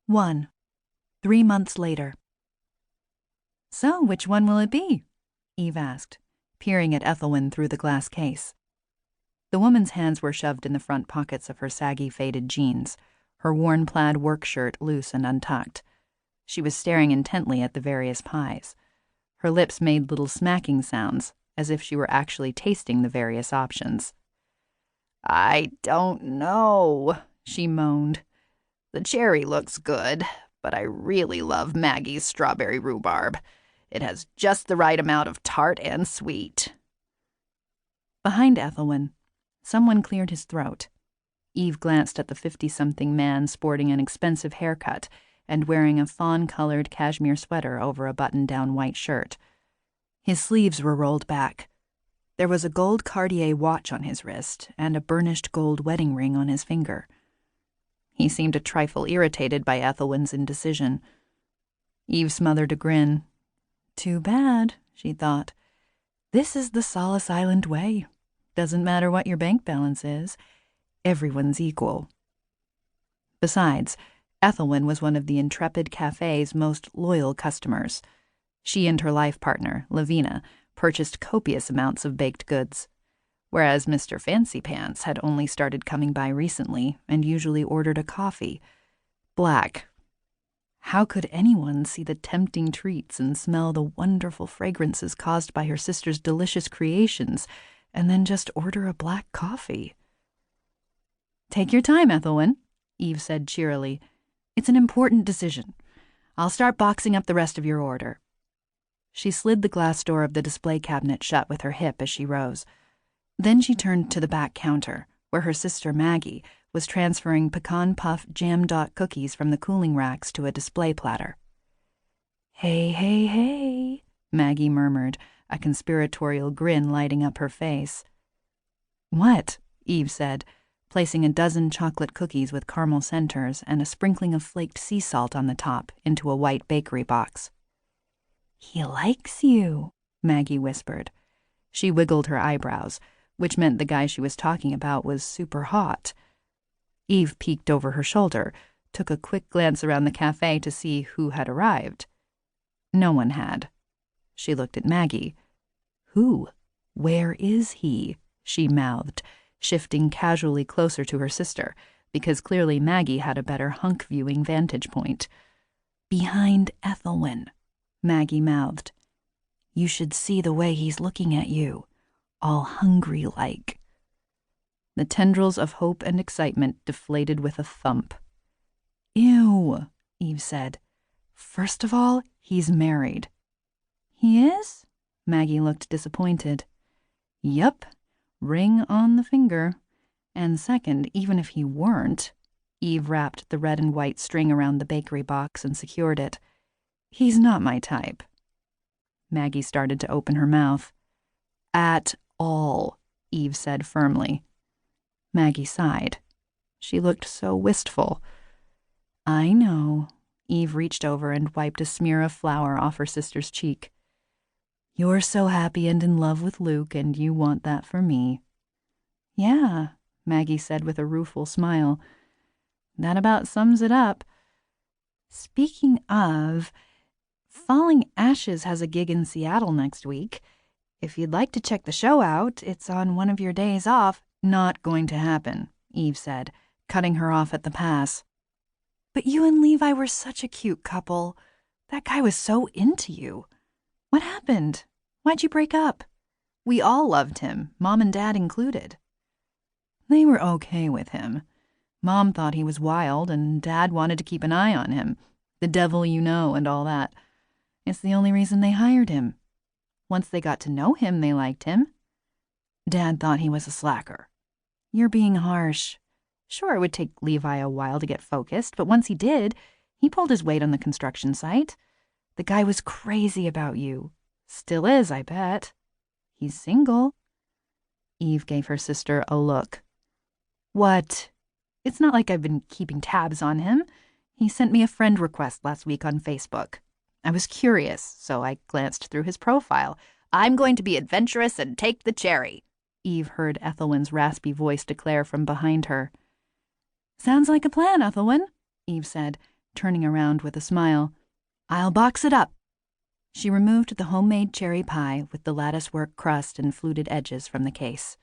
1. 3 months later. "So, which one will it be?" Eve asked, peering at Ethelwyn through the glass case. The woman's hands were shoved in the front pockets of her saggy, faded jeans, her worn plaid work shirt loose and untucked. She was staring intently at the various pies. Her lips made little smacking sounds, as if she were actually tasting the various options. "I don't know," she moaned. "The cherry looks good, but I really love Maggie's strawberry rhubarb. It has just the right amount of tart and sweet." Behind Ethelwyn, someone cleared his throat. Eve glanced at the 50-something man sporting an expensive haircut and wearing a fawn-colored cashmere sweater over a button-down white shirt. His sleeves were rolled back. There was a gold Cartier watch on his wrist and a burnished gold wedding ring on his finger. He seemed a trifle irritated by Ethelwyn's indecision. Eve smothered a grin. Too bad, she thought. This is the Solace Island way. Doesn't matter what your bank balance is. Everyone's equal. Besides, Ethelwyn was one of the Intrepid Cafe's most loyal customers. She and her life partner, Lavina, purchased copious amounts of baked goods, whereas Mr. Fancy Pants had only started coming by recently and usually ordered a coffee. Black. How could anyone see the tempting treats and smell the wonderful fragrances caused by her sister's delicious creations and then just order a black coffee? "Take your time, Ethelwyn," Eve said cheerily. "It's an important decision. I'll start boxing up the rest of your order." She slid the glass door of the display cabinet shut with her hip as she rose. Then she turned to the back counter, where her sister Maggie was transferring pecan puff jam dot cookies from the cooling racks to a display platter. "Hey, hey, hey," Maggie murmured, a conspiratorial grin lighting up her face. "What?" Eve said, placing a dozen chocolate cookies with caramel centers and a sprinkling of flaked sea salt on the top into a white bakery box. "He likes you," Maggie whispered. She wiggled her eyebrows, which meant the guy she was talking about was super hot. Eve peeked over her shoulder, took a quick glance around the cafe to see who had arrived. No one had. She looked at Maggie. "Who? Where is he?" she mouthed, shifting casually closer to her sister, because clearly Maggie had a better hunk-viewing vantage point. "Behind Ethelwyn," Maggie mouthed. "You should see the way he's looking at you, all hungry-like." The tendrils of hope and excitement deflated with a thump. "Ew," Eve said. "First of all, he's married." "He is?" Maggie looked disappointed. "Yup, ring on the finger. And second, even if he weren't," Eve wrapped the red and white string around the bakery box and secured it, "he's not my type." Maggie started to open her mouth. "At all," Eve said firmly. Maggie sighed. She looked so wistful. "I know." Eve reached over and wiped a smear of flour off her sister's cheek. "You're so happy and in love with Luke, and you want that for me." "Yeah," Maggie said with a rueful smile. "That about sums it up. Speaking of, Falling Ashes has a gig in Seattle next week. If you'd like to check the show out, it's on one of your days off." "Not going to happen," Eve said, cutting her off at the pass. "But you and Levi were such a cute couple. That guy was so into you. What happened? Why'd you break up?" "We all loved him, Mom and Dad included." "They were okay with him. Mom thought he was wild, and Dad wanted to keep an eye on him. The devil you know and all that. It's the only reason they hired him. Once they got to know him, they liked him. Dad thought he was a slacker." "You're being harsh. Sure, it would take Levi a while to get focused, but once he did, he pulled his weight on the construction site. The guy was crazy about you. Still is, I bet. He's single." Eve gave her sister a look. "What? It's not like I've been keeping tabs on him. He sent me a friend request last week on Facebook. I was curious, so I glanced through his profile. "I'm going to be adventurous and take the cherry," Eve heard Ethelwyn's raspy voice declare from behind her. "Sounds like a plan, Ethelwyn," Eve said, turning around with a smile. "I'll box it up." She removed the homemade cherry pie with the lattice-work crust and fluted edges from the case.